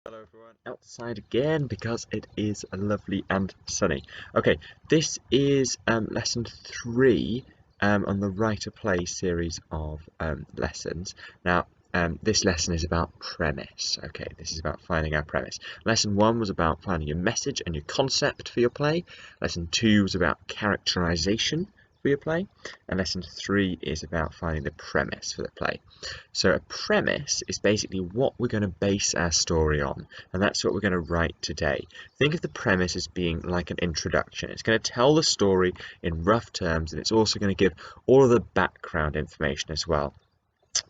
Hello everyone, outside again because it is lovely and sunny. Okay, this is lesson 3 on the Write to Play series of lessons. Now, this lesson is about premise. Okay, this is about finding our premise. Lesson 1 was about finding your message and your concept for your play. Lesson 2 was about characterization for your play. And lesson 3 is about finding the premise for the play. So a premise is basically what we're going to base our story on, and that's what we're going to write today. Think of the premise as being like an introduction. It's going to tell the story in rough terms, and it's also going to give all of the background information as well.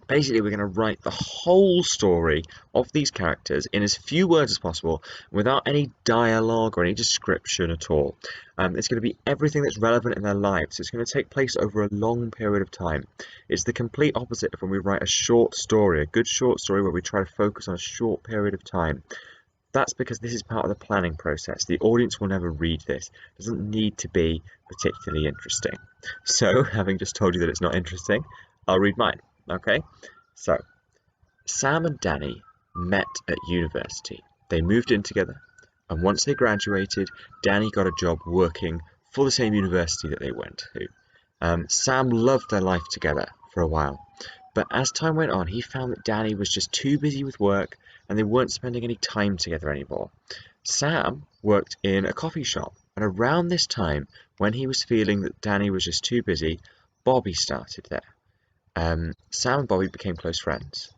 Basically, we're going to write the whole story of these characters in as few words as possible, without any dialogue or any description at all. It's going to be everything that's relevant in their lives. It's going to take place over a long period of time. It's the complete opposite of when we write a short story, a good short story where we try to focus on a short period of time. That's because this is part of the planning process. The audience will never read this. It doesn't need to be particularly interesting. So, having just told you that it's not interesting, I'll read mine. Okay? So, Sam and Danny met at university. They moved in together, and once they graduated, Danny got a job working for the same university that they went to. Sam loved their life together for a while, but as time went on, he found that Danny was just too busy with work and they weren't spending any time together anymore. Sam worked in a coffee shop, and around this time, when he was feeling that Danny was just too busy, Bobby started there. Sam and Bobby became close friends,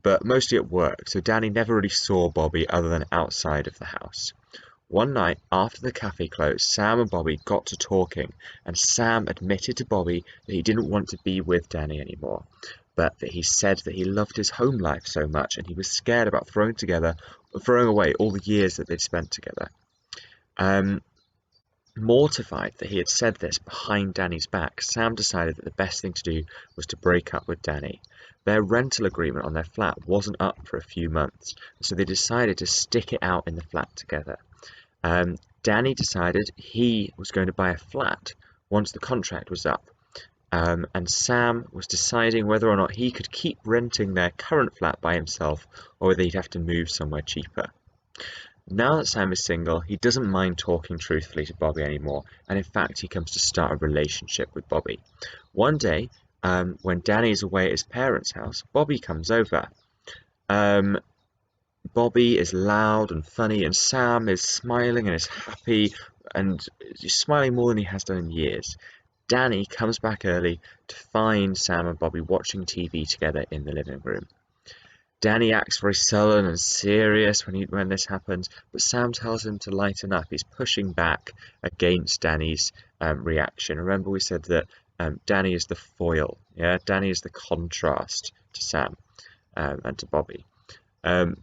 but mostly at work, so Danny never really saw Bobby other than outside of the house. One night, after the cafe closed, Sam and Bobby got to talking, and Sam admitted to Bobby that he didn't want to be with Danny anymore, but that he said that he loved his home life so much and he was scared about throwing away all the years that they'd spent together. Um, Mortified that he had said this behind Danny's back, Sam decided that the best thing to do was to break up with Danny. Their rental agreement on their flat wasn't up for a few months, so they decided to stick it out in the flat together. Danny decided he was going to buy a flat once the contract was up, and Sam was deciding whether or not he could keep renting their current flat by himself or whether he'd have to move somewhere cheaper. Now that Sam is single, he doesn't mind talking truthfully to Bobby anymore, and in fact, he comes to start a relationship with Bobby. One day, when Danny is away at his parents' house, Bobby comes over. Um, Bobby is loud and funny, and Sam is smiling and is happy, and he's smiling more than he has done in years. Danny comes back early to find Sam and Bobby watching TV together in the living room. Danny acts very sullen and serious when this happens, but Sam tells him to lighten up. He's pushing back against Danny's reaction. Remember, we said that Danny is the foil. Yeah, Danny is the contrast to Sam and to Bobby.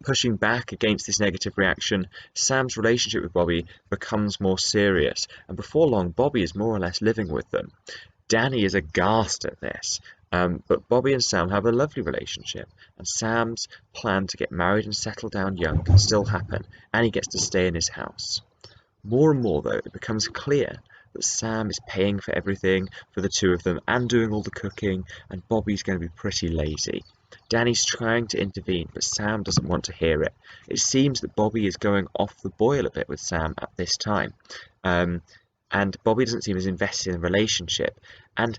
Pushing back against this negative reaction, Sam's relationship with Bobby becomes more serious, and before long, Bobby is more or less living with them. Danny is aghast at this, but Bobby and Sam have a lovely relationship, and Sam's plan to get married and settle down young can still happen, and he gets to stay in his house. More and more, though, it becomes clear that Sam is paying for everything for the two of them and doing all the cooking, and Bobby's going to be pretty lazy. Danny's trying to intervene, but Sam doesn't want to hear it. It seems that Bobby is going off the boil a bit with Sam at this time. Um, and Bobby doesn't seem as invested in the relationship. And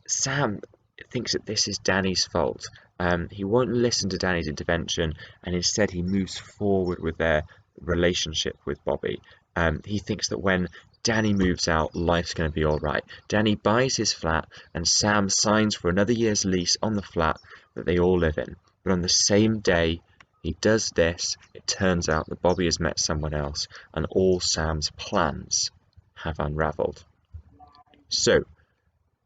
Sam thinks that this is Danny's fault. He won't listen to Danny's intervention, and instead he moves forward with their relationship with Bobby. He thinks that when Danny moves out, life's going to be all right. Danny buys his flat, and Sam signs for another year's lease on the flat that they all live in. But on the same day he does this, it turns out that Bobby has met someone else, and all Sam's plans have unraveled. So,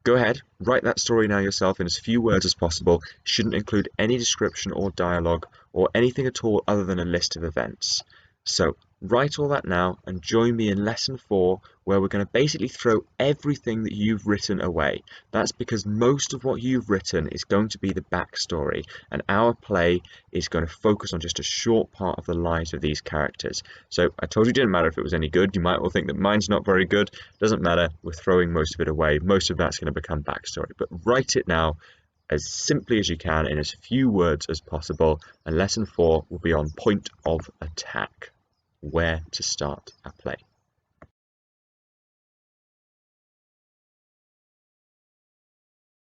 go ahead, write that story now yourself in as few words as possible. Shouldn't include any description or dialogue or anything at all other than a list of events. So, write all that now and join me in lesson 4, where we're going to basically throw everything that you've written away. That's because most of what you've written is going to be the backstory, and our play is going to focus on just a short part of the lives of these characters. So I told you it didn't matter if it was any good. You might all think that mine's not very good. Doesn't matter. We're throwing most of it away. Most of that's going to become backstory. But write it now. as simply as you can in as few words as possible, and lesson 4 will be on point of attack, where to start a play.